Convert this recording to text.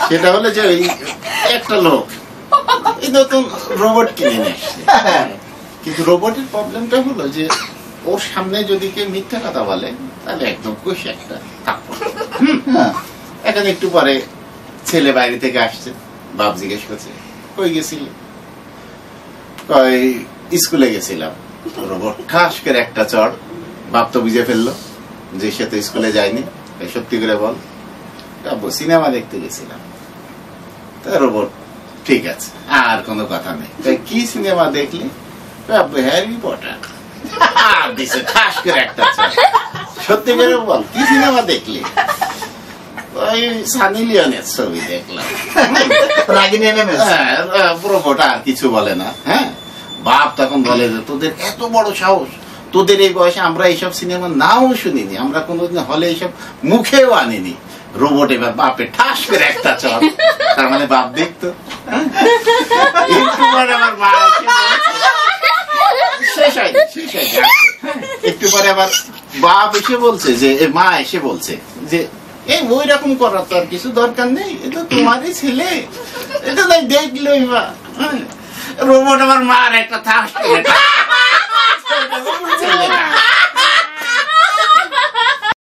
সেটা হলো যে ওই একটা লোক এই নতুন রোবট কিনে নিয়ে আসছে, কিন্তু রোবটের প্রবলেমটা হলো যে ওর সামনে যদি কেউ মিথ্যা কথা বলে তাহলে একদম কষে একটা থাপ্পড়। এখন একটু পরে ছেলে বাইরে থেকে আসছে, বাপ জিজ্ঞেস করছে কই গেছিল, কই স্কুলে গেছিলাম। রোবট ঠাস করে একটা চড়, বাপ তো বুঝে ফেললো যে সে তো স্কুলে যায়নি, সত্যি করে বল। সিনেমা দেখতে গেছিলাম। রোবট ঠিক আছে, আর কোনো কথা নেই। কি সিনেমা দেখলি? Harry Potter. দিছে ঠাস করে একটা চড়। সত্যি করে বল কি সিনেমা দেখলি? ওই সানি লিওনের ছবি দেখলাম। রোবট আর কিছু বলে না। হ্যাঁ, বাপ তখন বলে যে তোদের এত বড় সাহস, তোদের এই বয়সে আমরা এইসব সিনেমা নাও শুনিনি, আমরা কোনোদিন হলে এইসব মুখেও আনিনি। রোবট এবার বাপে ঠাস করে একটা চল, তার মানে বাপ দেখতো। আমার মা একটু পরে আবার বাপ এসে বলছে যে মা এসে বলছে যে এই ওই রকম করার তো আর কিছু দরকার নেই, এটা তোমারই ছেলে, এটা তাই দেখলোই বা। রোবট আমার মার একটা ঠাস করে